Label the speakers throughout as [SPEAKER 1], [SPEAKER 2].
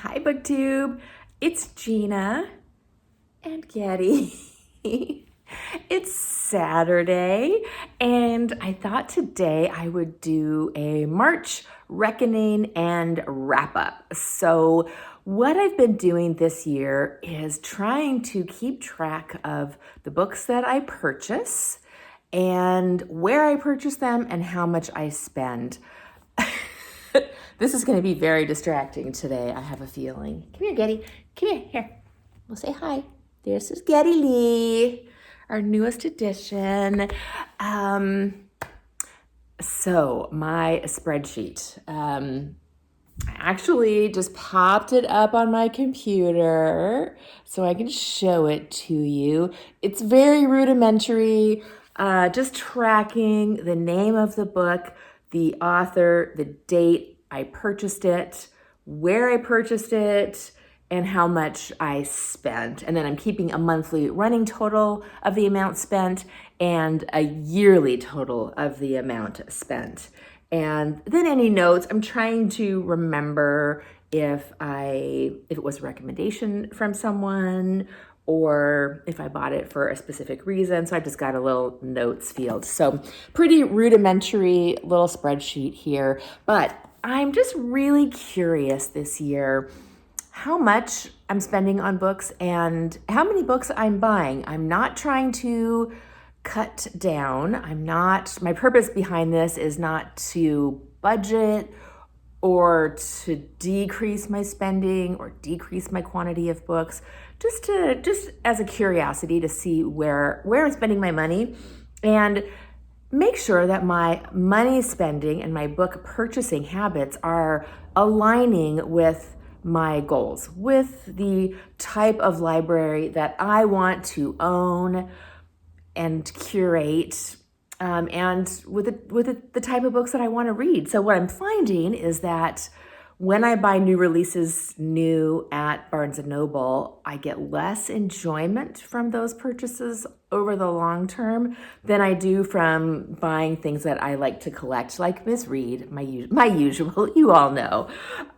[SPEAKER 1] Hi, BookTube. It's Gina and Getty. It's Saturday, and I thought today I would do a March reckoning and wrap up. So what I've been doing this year is trying to keep track of the books that I purchase and where I purchase them and how much I spend. This is going to be very distracting today, I have a feeling. Come here, Getty. Come here. We'll say hi. This is Getty Lee, our newest edition. So my spreadsheet. I actually just popped it up on my computer so I can show it to you. It's very rudimentary, just tracking the name of the book, the author, the date I purchased it, where I purchased it, and how much I spent. And then I'm keeping a monthly running total of the amount spent and a yearly total of the amount spent. And then any notes, I'm trying to remember if it was a recommendation from someone or if I bought it for a specific reason. So I just got a little notes field. So pretty rudimentary little spreadsheet here, but I'm just really curious this year how much I'm spending on books and how many books I'm buying. I'm not trying to cut down. My purpose behind this is not to budget or to decrease my spending or decrease my quantity of books, just as a curiosity to see where I'm spending my money and make sure that my money spending and my book purchasing habits are aligning with my goals, with the type of library that I want to own and curate, and with the type of books that I want to read. So what I'm finding is that when I buy new releases new at Barnes & Noble, I get less enjoyment from those purchases over the long term than I do from buying things that I like to collect, like Miss Read, my usual, you all know.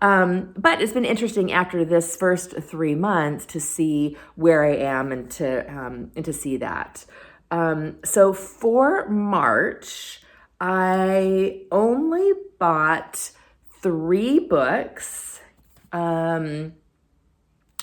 [SPEAKER 1] But it's been interesting after this first 3 months to see where I am and to see that. So for March, I only bought 3 books, and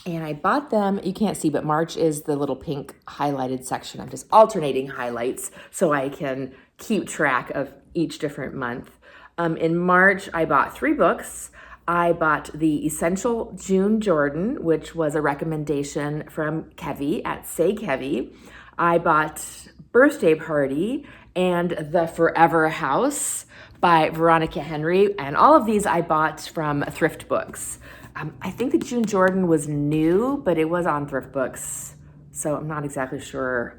[SPEAKER 1] I bought them, you can't see, but March is the little pink highlighted section. I'm just alternating highlights so I can keep track of each different month. In March, I bought 3 books. I bought The Essential June Jordan, which was a recommendation from Kevy at Say Kevy. I bought Birthday Party and The Forever House by Veronica Henry, and all of these I bought from Thrift Books. I think that June Jordan was new, but it was on Thrift Books, so I'm not exactly sure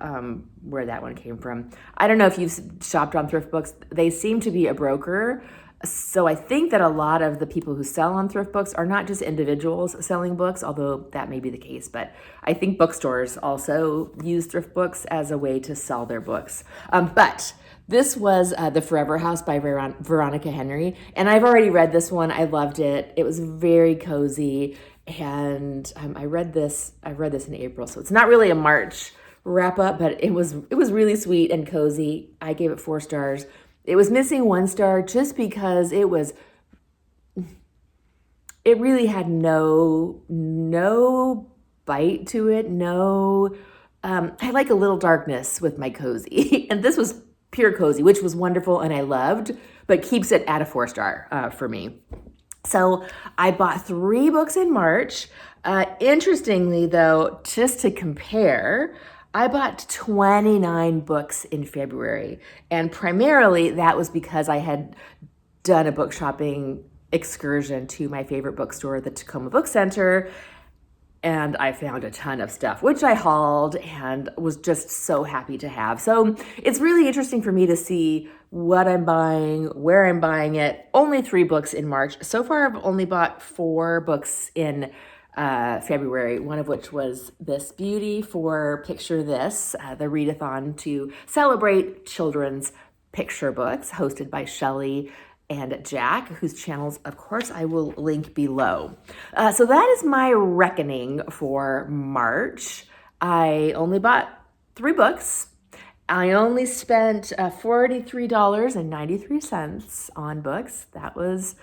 [SPEAKER 1] where that one came from. I don't know if you've shopped on Thrift Books. They seem to be a broker, so I think that a lot of the people who sell on Thrift Books are not just individuals selling books, although that may be the case, but I think bookstores also use Thrift Books as a way to sell their books. But this was The Forever House by Veronica Henry, and I've already read this one. I loved it. It was very cozy, and I read this in April, so it's not really a March wrap up, but it was really sweet and cozy. I gave it 4 stars. It was missing 1 star just because it really had no bite to it. I like a little darkness with my cozy, and this was pure cozy, which was wonderful and I loved, but keeps it at a 4 star for me. So I bought 3 books in March. Interestingly though, just to compare, I bought 29 books in February, and primarily that was because I had done a book shopping excursion to my favorite bookstore, the Tacoma Book Center, and I found a ton of stuff, which I hauled and was just so happy to have. So it's really interesting for me to see what I'm buying, where I'm buying it. Only 3 books in March. So far, I've only bought 4 books in February, one of which was this beauty for Picture This, the readathon to celebrate children's picture books hosted by Shelley and Jack, whose channels, of course, I will link below. So that is my reckoning for March. I only bought 3 books. I only spent $43.93 on books. That was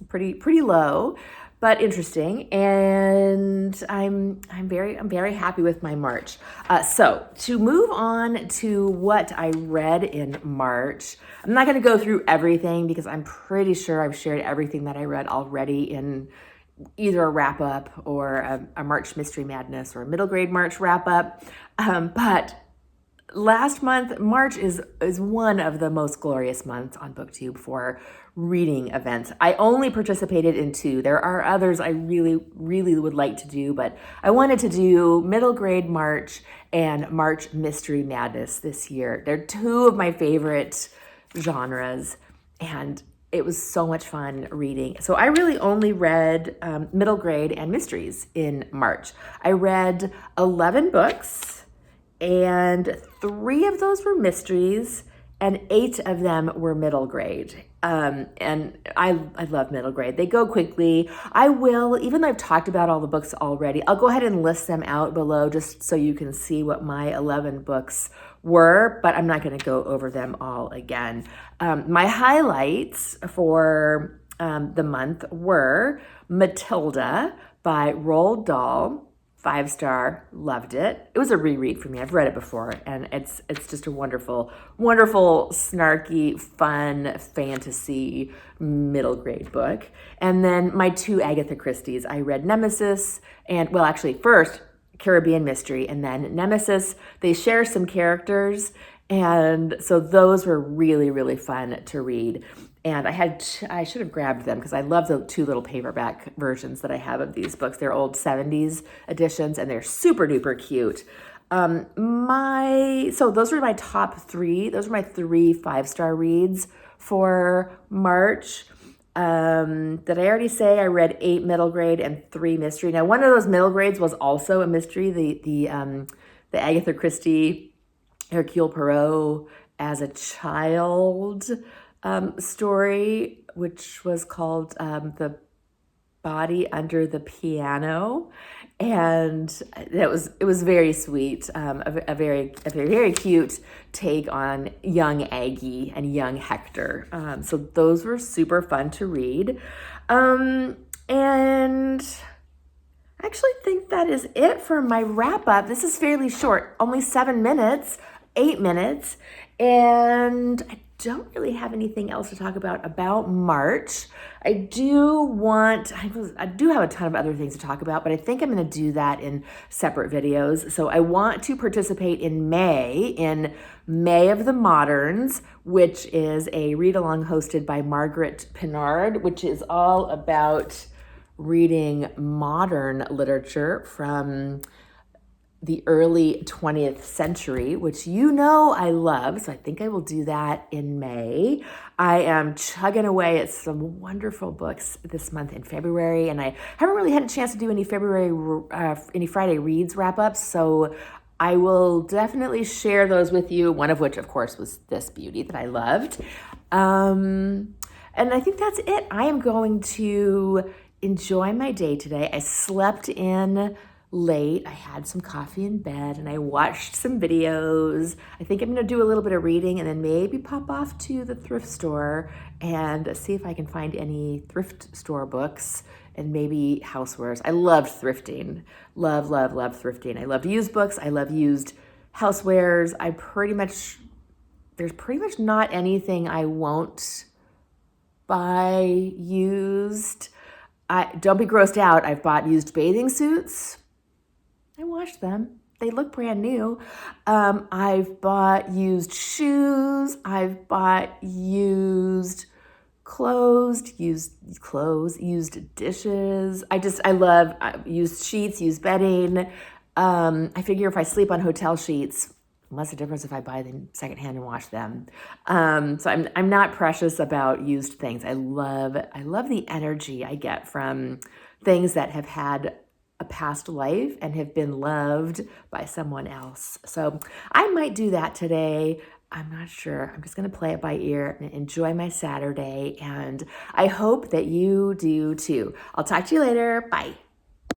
[SPEAKER 1] pretty low, but interesting. And I'm very happy with my March. So to move on to what I read in March, I'm not going to go through everything because I'm pretty sure I've shared everything that I read already in either a wrap up or a March Mystery Madness or a middle grade March wrap up. But last month, March is one of the most glorious months on BookTube for reading events. I only participated in 2. There are others I really would like to do, but I wanted to do middle grade March and March Mystery Madness this year. They're 2 of my favorite genres, and it was so much fun reading. So I really only read middle grade and mysteries in March. I read 11 books, and 3 of those were mysteries, and 8 of them were middle grade. And I love middle grade. They go quickly. I will, even though I've talked about all the books already, I'll go ahead and list them out below just so you can see what my 11 books were, but I'm not going to go over them all again. My highlights for the month were Matilda by Roald Dahl. 5-star, loved it. It was a reread for me. I've read it before, and it's just a wonderful, snarky, fun fantasy middle grade book. And then my 2 Agatha Christies. I read Nemesis and, well, actually first Caribbean Mystery and then Nemesis. They share some characters, and so those were really fun to read. And I should have grabbed them because I love the 2 little paperback versions that I have of these books. They're old 70s editions, and they're super duper cute. So those were my top 3. Those were my 3 5-star reads for March. Did I already say I read 8 middle grade and 3 mystery? Now, one of those middle grades was also a mystery. The Agatha Christie, Hercule Poirot as a child story, which was called The Body Under the Piano, and it was very sweet, a very cute take on young Aggie and young Hector. So those were super fun to read, and I actually think that is it for my wrap up. This is fairly short, only 8 minutes, and I don't really have anything else to talk about March. I do have a ton of other things to talk about, but I think I'm going to do that in separate videos. So I want to participate in May of the Moderns, which is a read-along hosted by Margaret Pinard, which is all about reading modern literature from the early 20th century, which I love. So I think I will do that in May. I am chugging away at some wonderful books this month in February, and I haven't really had a chance to do any Friday Reads wrap-ups, so I will definitely share those with you, one of which, of course, was this beauty that I loved. And I think that's it. I am going to enjoy my day today. I slept in late. I had some coffee in bed and I watched some videos. I think I'm going to do a little bit of reading and then maybe pop off to the thrift store and see if I can find any thrift store books and maybe housewares. I loved thrifting. Love thrifting. I love used books. I love used housewares. There's pretty much not anything I won't buy used. Don't be grossed out. I've bought used bathing suits. I washed them. They look brand new. I've bought used shoes. I've bought used clothes, used dishes. I love used sheets, used bedding. I figure if I sleep on hotel sheets, what's the difference if I buy them secondhand and wash them? So I'm not precious about used things. I love the energy I get from things that have had a past life and have been loved by someone else. So I might do that today. I'm not sure. I'm just going to play it by ear and enjoy my Saturday. And I hope that you do too. I'll talk to you later. Bye.